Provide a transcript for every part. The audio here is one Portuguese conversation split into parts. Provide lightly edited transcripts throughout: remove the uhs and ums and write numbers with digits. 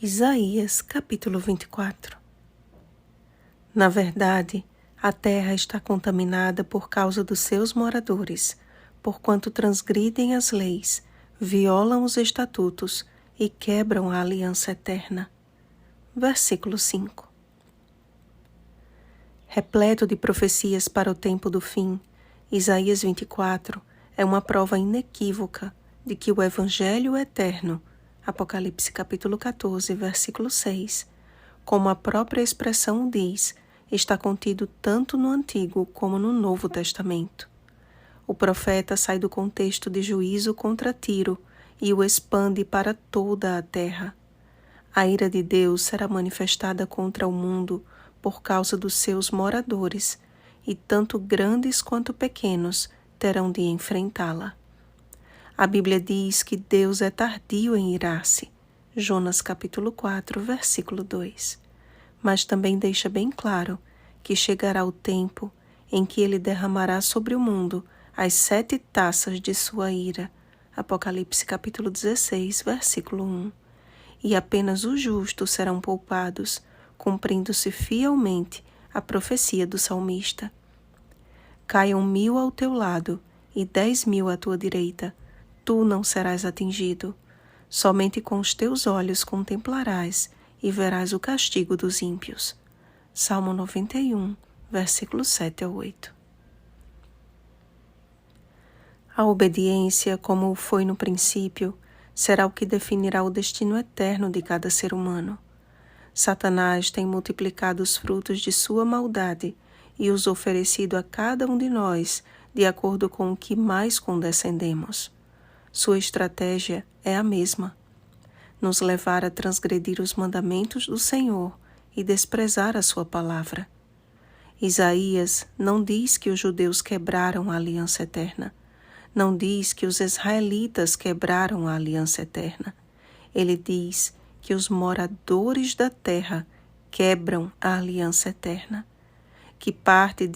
Isaías, capítulo 24. Na verdade, a terra está contaminada por causa dos seus moradores, porquanto transgridem as leis, violam os estatutos e quebram a aliança eterna. Versículo 5. Repleto de profecias para o tempo do fim, Isaías 24 é uma prova inequívoca de que o Evangelho eterno, Apocalipse capítulo 14, versículo 6, como a própria expressão diz, está contido tanto no Antigo como no Novo Testamento. O profeta sai do contexto de juízo contra Tiro e o expande para toda a terra. A ira de Deus será manifestada contra o mundo por causa dos seus moradores, e tanto grandes quanto pequenos terão de enfrentá-la. A Bíblia diz que Deus é tardio em irar-se, Jonas capítulo 4, versículo 2. Mas também deixa bem claro que chegará o tempo em que ele derramará sobre o mundo as 7 taças de sua ira, Apocalipse capítulo 16, versículo 1. E apenas os justos serão poupados, cumprindo-se fielmente a profecia do salmista. Caiam 1000 ao teu lado e 10.000 à tua direita, tu não serás atingido. Somente com os teus olhos contemplarás e verás o castigo dos ímpios. Salmo 91, versículos 7 a 8. A obediência, como foi no princípio, será o que definirá o destino eterno de cada ser humano. Satanás tem multiplicado os frutos de sua maldade e os oferecido a cada um de nós de acordo com o que mais condescendemos. Sua estratégia é a mesma: nos levar a transgredir os mandamentos do Senhor e desprezar a sua palavra. Isaías não diz que os judeus quebraram a aliança eterna. Não diz que os israelitas quebraram a aliança eterna. Ele diz que os moradores da terra quebram a aliança eterna. Que parte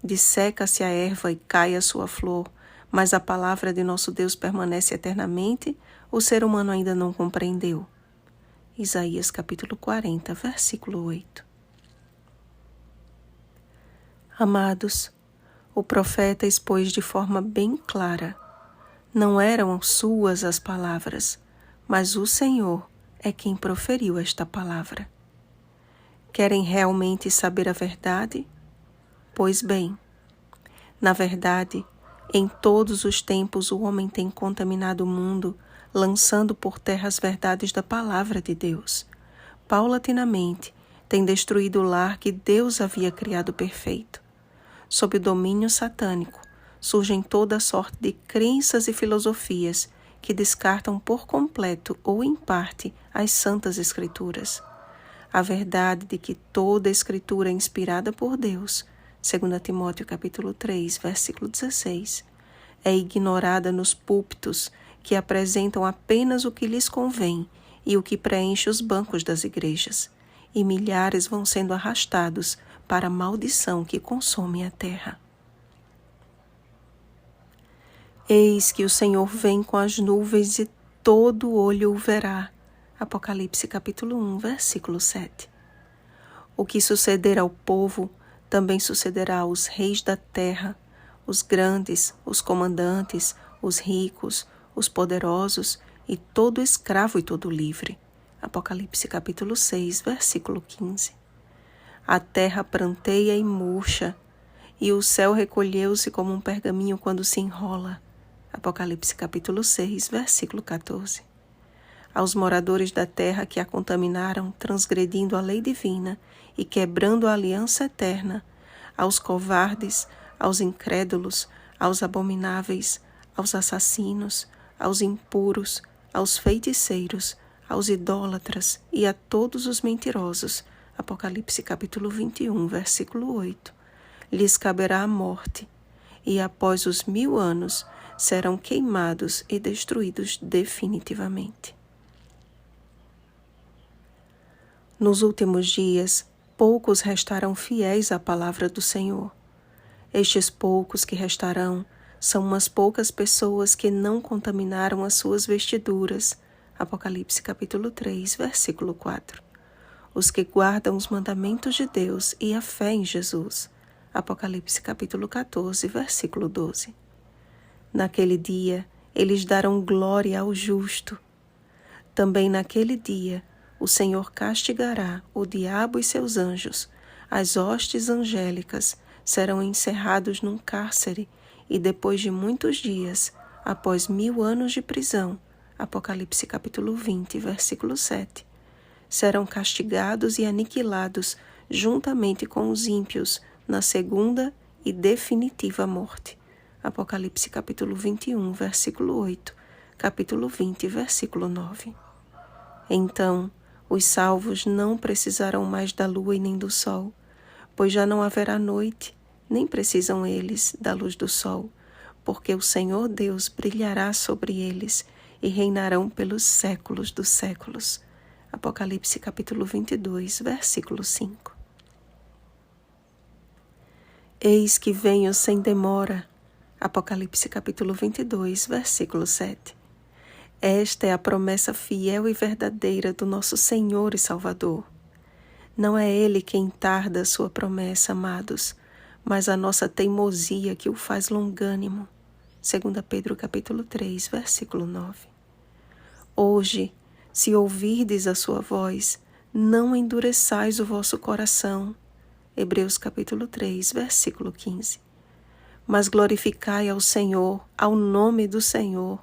disseca-se a erva e cai a sua flor, mas a palavra de nosso Deus permanece eternamente, o ser humano ainda não compreendeu. Isaías capítulo 40, versículo 8. Amados, o profeta expôs de forma bem clara: não eram suas as palavras, mas o Senhor é quem proferiu esta palavra. Querem realmente saber a verdade? Pois bem, na verdade, em todos os tempos o homem tem contaminado o mundo, lançando por terra as verdades da palavra de Deus. Paulatinamente, tem destruído o lar que Deus havia criado perfeito. Sob o domínio satânico, surgem toda sorte de crenças e filosofias que descartam por completo ou em parte as santas Escrituras. A verdade de que toda a Escritura é inspirada por Deus, 2 Timóteo capítulo 3, versículo 16, é ignorada nos púlpitos que apresentam apenas o que lhes convém e o que preenche os bancos das igrejas, e milhares vão sendo arrastados para a maldição que consome a terra. Eis que o Senhor vem com as nuvens e todo olho o verá. Apocalipse capítulo 1, versículo 7. O que suceder ao povo também sucederá aos reis da terra, os grandes, os comandantes, os ricos, os poderosos e todo escravo e todo livre. Apocalipse capítulo 6, versículo 15. A terra pranteia e murcha, e o céu recolheu-se como um pergaminho quando se enrola. Apocalipse capítulo 6, versículo 14. Aos moradores da terra que a contaminaram, transgredindo a lei divina e quebrando a aliança eterna, aos covardes, aos incrédulos, aos abomináveis, aos assassinos, aos impuros, aos feiticeiros, aos idólatras e a todos os mentirosos, Apocalipse capítulo 21, versículo 8, lhes caberá a morte, e após os 1000 anos serão queimados e destruídos definitivamente. Nos últimos dias, poucos restarão fiéis à palavra do Senhor. Estes poucos que restarão são umas poucas pessoas que não contaminaram as suas vestiduras, Apocalipse capítulo 3, versículo 4. Os que guardam os mandamentos de Deus e a fé em Jesus. Apocalipse capítulo 14, versículo 12. Naquele dia, eles darão glória ao justo. Também naquele dia, o Senhor castigará o diabo e seus anjos. As hostes angélicas serão encerrados num cárcere e depois de muitos dias, após 1000 anos de prisão, Apocalipse capítulo 20, versículo 7, serão castigados e aniquilados juntamente com os ímpios na segunda e definitiva morte. Apocalipse capítulo 21, versículo 8, capítulo 20, versículo 9. Então, os salvos não precisarão mais da lua e nem do sol, pois já não haverá noite, nem precisam eles da luz do sol, porque o Senhor Deus brilhará sobre eles e reinarão pelos séculos dos séculos. Apocalipse capítulo 22, versículo 5. Eis que venho sem demora. Apocalipse capítulo 22, versículo 7. Esta é a promessa fiel e verdadeira do nosso Senhor e Salvador. Não é Ele quem tarda a sua promessa, amados, mas a nossa teimosia que o faz longânimo. 2 Pedro capítulo 3, versículo 9. Hoje, se ouvirdes a sua voz, não endureçais o vosso coração. Hebreus capítulo 3, versículo 15. Mas glorificai ao Senhor, ao nome do Senhor,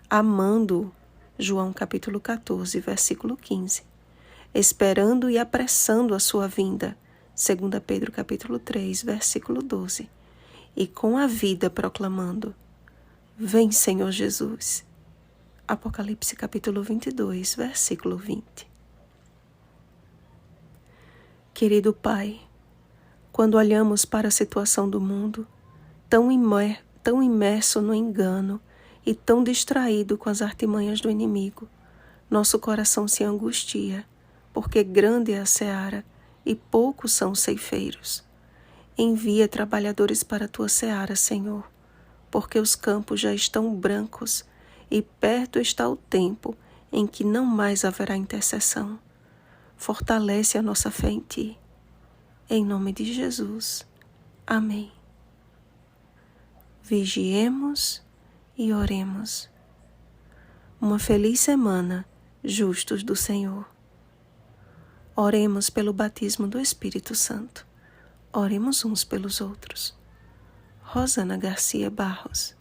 amando-o. João capítulo 14, versículo 15. Esperando e apressando a sua vinda. 2 Pedro capítulo 3, versículo 12. E com a vida proclamando: Vem, Senhor Jesus. Apocalipse capítulo 22, versículo 20. Querido Pai, quando olhamos para a situação do mundo, tão imerso no engano e tão distraído com as artimanhas do inimigo, nosso coração se angustia, porque grande é a seara e poucos são os ceifeiros. Envia trabalhadores para a tua seara, Senhor, porque os campos já estão brancos e perto está o tempo em que não mais haverá intercessão. Fortalece a nossa fé em Ti. Em nome de Jesus. Amém. Vigiemos e oremos. Uma feliz semana, justos do Senhor. Oremos pelo batismo do Espírito Santo. Oremos uns pelos outros. Rosana Garcia Barros.